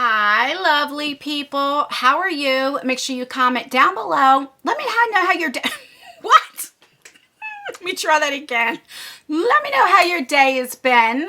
Hi, lovely people. How are you? Make sure you comment down below. Let me know how your day... What? Let me try that again. Let me know how your day has been.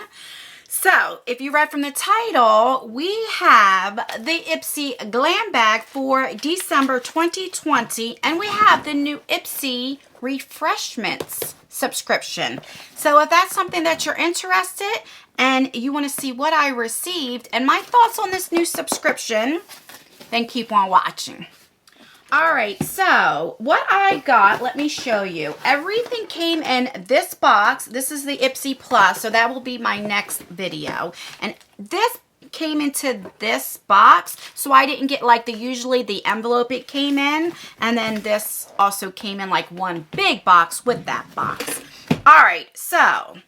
So, if you read from the title, we have the Ipsy GLAM bag for December 2020, and we have the new Ipsy Refreshments subscription. So, if that's something that you're interested and you want to see what I received and my thoughts on this new subscription, then keep on watching. All right, so what I got, let me show you. Everything came in this box. This is the Ipsy Plus, so that will be my next video. And this came into this box, so I didn't get like usually the envelope it came in. And then this also came in like one big box with that box. All right, so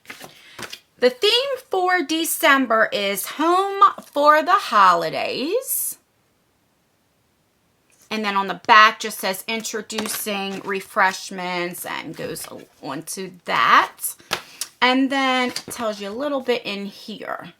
the theme for December is Home for the Holidays. And then on the back just says introducing refreshments and goes on to that. And then it tells you a little bit in here.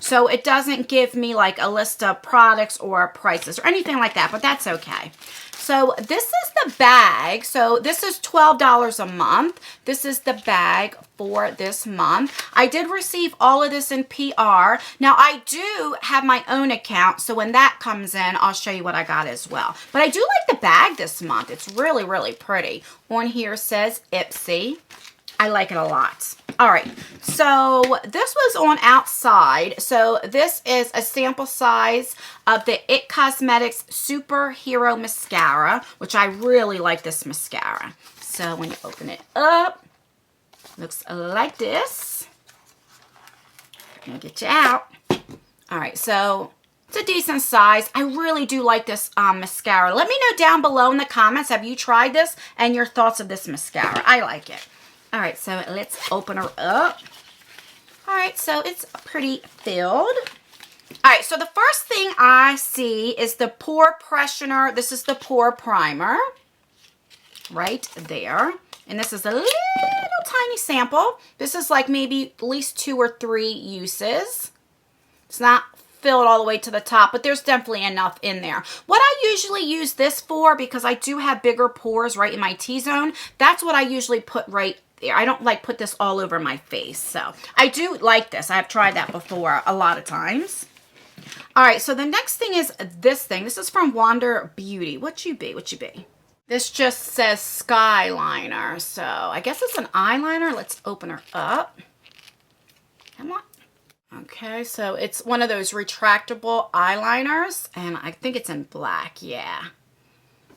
So it doesn't give me like a list of products or prices or anything like that, but that's okay. So this is the bag. So this is $12 a month. This is the bag for this month. I did receive all of this in PR. Now I do have my own account, so when that comes in, I'll show you what I got as well. But I do like the bag this month. It's really, really pretty. On here says Ipsy. I like it a lot. All right, so this was on outside. So this is a sample size of the It Cosmetics Superhero Mascara, which I really like this mascara. So when you open it up, looks like this. I'm gonna get you out. All right, so it's a decent size. I really do like this mascara. Let me know down below in the comments, have you tried this and your thoughts of this mascara? I like it. All right, so let's open her up. All right, so it's pretty filled. All right, so the first thing I see is the Pore Primer. This is the Pore Primer right there. And this is a little tiny sample. This is like maybe at least 2 or 3 uses. It's not filled all the way to the top, but there's definitely enough in there. What I usually use this for, because I do have bigger pores right in my T-zone, that's what I usually put right there. I don't like put this all over my face. So I do like this. I have tried that before a lot of times. All right, so the next thing is this thing. This is from Wander Beauty. What you be? This just says Skyliner. So I guess it's an eyeliner. Let's open her up. Come on. Okay, so it's one of those retractable eyeliners, and I think it's in black. Yeah.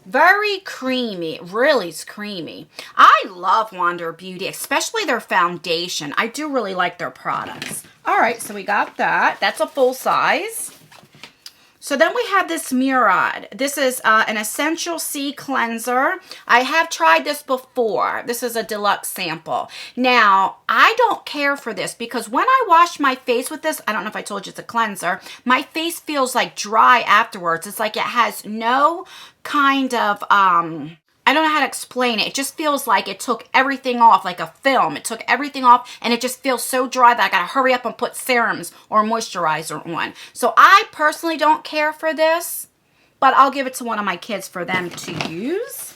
Very creamy. Really is creamy. I love Wander Beauty, especially their foundation. I do really like their products. All right, so we got that. That's a full size. So then we have this Murad. This is an Essential C cleanser. I have tried this before. This is a deluxe sample. Now, I don't care for this because when I wash my face with this, I don't know if I told you it's a cleanser, my face feels like dry afterwards. It's like it has no kind of, I don't know how to explain it. It just feels like it took everything off, like a film. It took everything off, and it just feels so dry that I gotta hurry up and put serums or moisturizer on. So I personally don't care for this, but I'll give it to one of my kids for them to use.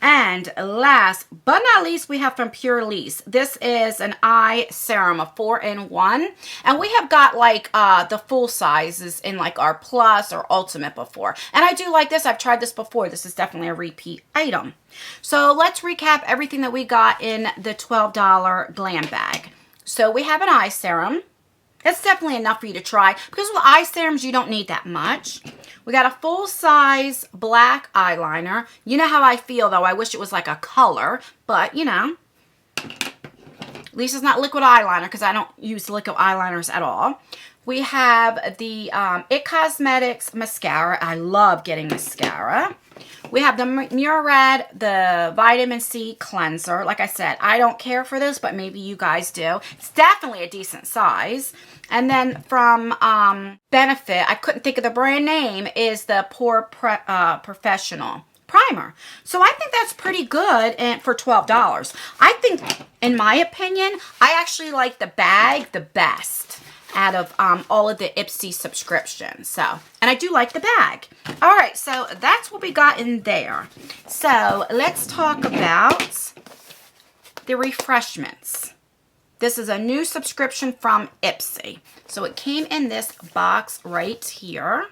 And last but not least, we have from Pure Lease. This is an eye serum, a 4-in-1. And we have got like the full sizes in like our Plus or Ultimate before. And I do like this. I've tried this before. This is definitely a repeat item. So let's recap everything that we got in the $12 GLAM bag. So we have an eye serum. That's definitely enough for you to try. Because with eye serums, you don't need that much. We got a full-size black eyeliner. You know how I feel, though. I wish it was like a color. But, you know. At least it's not liquid eyeliner because I don't use liquid eyeliners at all. We have the It Cosmetics Mascara. I love getting mascara. We have the Murad, the Vitamin C Cleanser. Like I said, I don't care for this, but maybe you guys do. It's definitely a decent size. And then from Benefit, I couldn't think of the brand name, is the Pore Professional Primer. So I think that's pretty good for $12. I think, in my opinion, I actually like the bag the best. out of all of the Ipsy subscriptions. So, and I do like the bag. All right, so that's what we got in there. So let's talk about the refreshments. This is a new subscription from Ipsy. So it came in this box right here.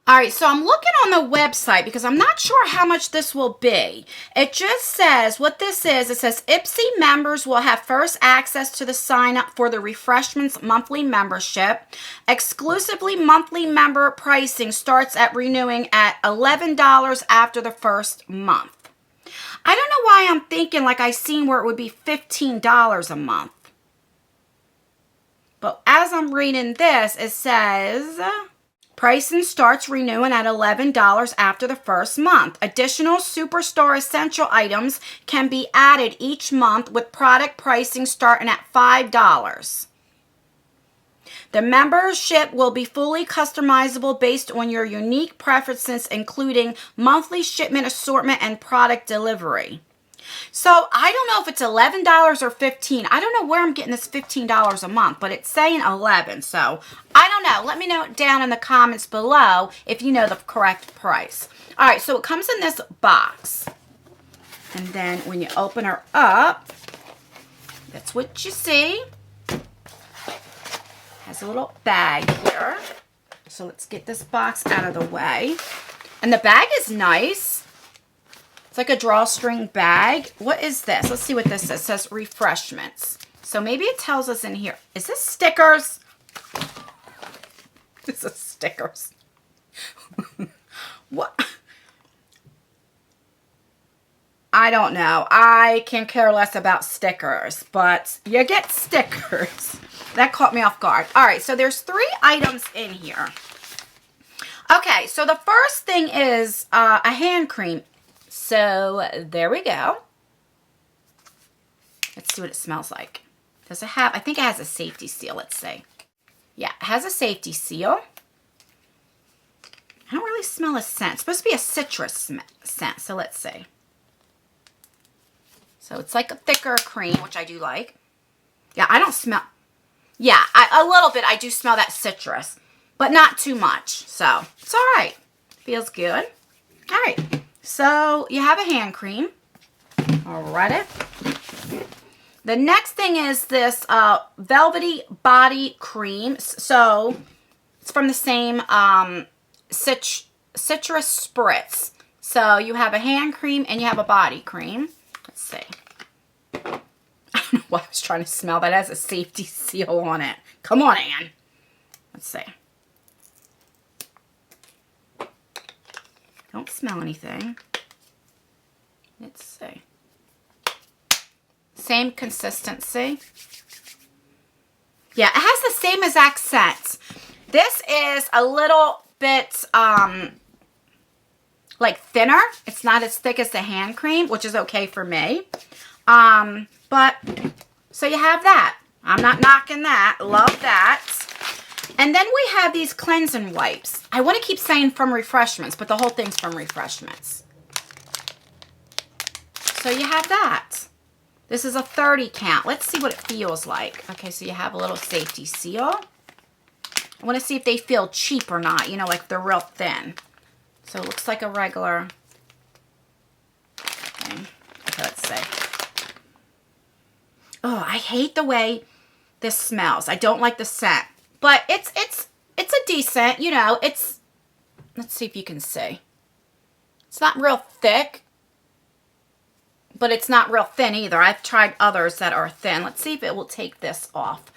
All right, so I'm looking on the website because I'm not sure how much this will be. It just says what this is. It says Ipsy members will have first access to the sign up for the Refreshments monthly membership. Exclusively monthly member pricing starts at renewing at $11 after the first month. I don't know why I'm thinking like I seen where it would be $15 a month. But as I'm reading this, it says pricing starts renewing at $11 after the first month. Additional Superstar Essential items can be added each month with product pricing starting at $5. The membership will be fully customizable based on your unique preferences, including monthly shipment assortment and product delivery. So I don't know if it's $11 or $15. I don't know where I'm getting this $15 a month, but it's saying 11. So I don't know. Let me know down in the comments below if you know the correct price. All right, so it comes in this box. And then when you open her up, that's what you see. Has a little bag here. So let's get this box out of the way. And the bag is nice. It's like a drawstring bag. What is this? Let's see what this says. It says refreshments. So maybe it tells us in here. Is this stickers? This is stickers. What? I don't know. I can care less about stickers, but you get stickers. That caught me off guard. All right, so there's 3 items in here. Okay, so the first thing is a hand cream. So there we go. Let's see what it smells like. Does it have, I think it has a safety seal, let's see. Yeah, it has a safety seal. I don't really smell a scent. It's supposed to be a citrus scent, so let's see. So it's like a thicker cream, which I do like. Yeah, I don't smell, yeah, a little bit I do smell that citrus, but not too much. So it's all right. Feels good. All right. So you have a hand cream. Alrighty. The next thing is this Velvety body cream. So it's from the same citrus spritz. So you have a hand cream and you have a body cream. Let's see. I don't know why I was trying to smell that. It has a safety seal on it. Come on, Anne. Let's see. Don't smell anything. Let's see. Same consistency. Yeah, it has the same exact scent. This is a little bit like thinner. It's not as thick as the hand cream, which is okay for me. But so you have that. I'm not knocking that. Love that. And then we have these cleansing wipes. I want to keep saying from Refreshments, but the whole thing's from Refreshments. So you have that. This is a 30 count. Let's see what it feels like. Okay, so you have a little safety seal. I want to see if they feel cheap or not. You know, like they're real thin. So it looks like a regular. Okay, let's see. Oh, I hate the way this smells. I don't like the scent. But it's a decent, you know, it's, let's see if you can see. It's not real thick, but it's not real thin either. I've tried others that are thin. Let's see if it will take this off.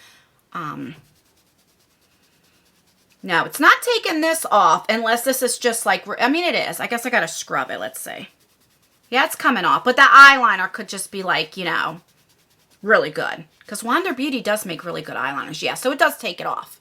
No, it's not taking this off unless this is just like, I mean, it is. I guess I got to scrub it. Let's see. Yeah, it's coming off. But the eyeliner could just be like, you know, really good. Because Wander Beauty does make really good eyeliners. Yeah, so it does take it off.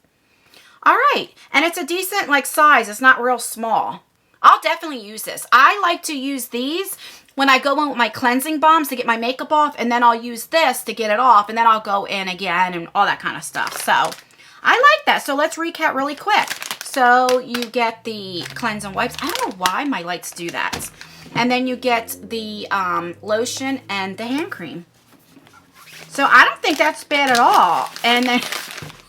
All right. And it's a decent, like, size. It's not real small. I'll definitely use this. I like to use these when I go in with my cleansing balms to get my makeup off. And then I'll use this to get it off. And then I'll go in again and all that kind of stuff. So I like that. So let's recap really quick. So you get the cleansing wipes. I don't know why my lights do that. And then you get the lotion and the hand cream. So I don't think that's bad at all. And then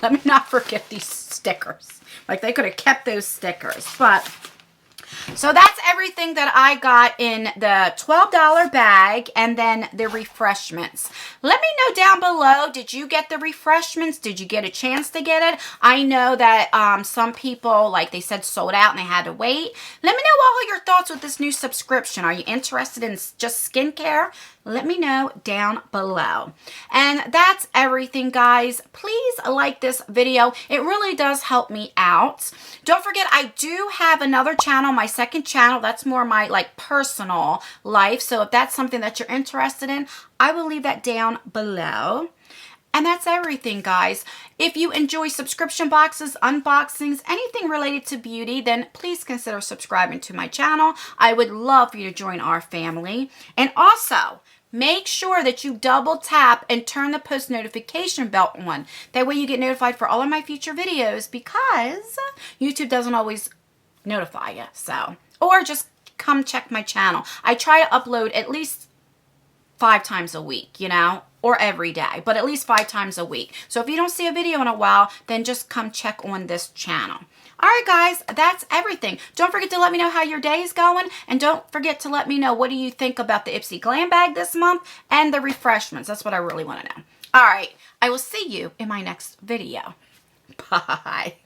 Let me not forget these stickers. Like, they could have kept those stickers. But, so that's everything that I got in the $12 bag and then the refreshments. Let me know down below, did you get the refreshments? Did you get a chance to get it? I know that some people, like they said, sold out and they had to wait. Let me know all your thoughts with this new subscription. Are you interested in just skincare? Let me know down below. And that's everything, guys. Please like this video. It really does help me out. Don't forget, I do have another channel, my second channel. That's more my like personal life. So if that's something that you're interested in, I will leave that down below. And that's everything, guys. If you enjoy subscription boxes, unboxings, anything related to beauty, then please consider subscribing to my channel. I would love for you to join our family. And also, make sure that you double tap and turn the post notification bell on. That way you get notified for all of my future videos, because YouTube doesn't always notify you. So, or just come check my channel. I try to upload at least 5 times a week, you know, or every day, but at least 5 times a week. So if you don't see a video in a while, then just come check on this channel. All right, guys, that's everything. Don't forget to let me know how your day is going, and don't forget to let me know what do you think about the Ipsy Glam bag this month and the refreshments. That's what I really want to know. All right, I will see you in my next video. Bye.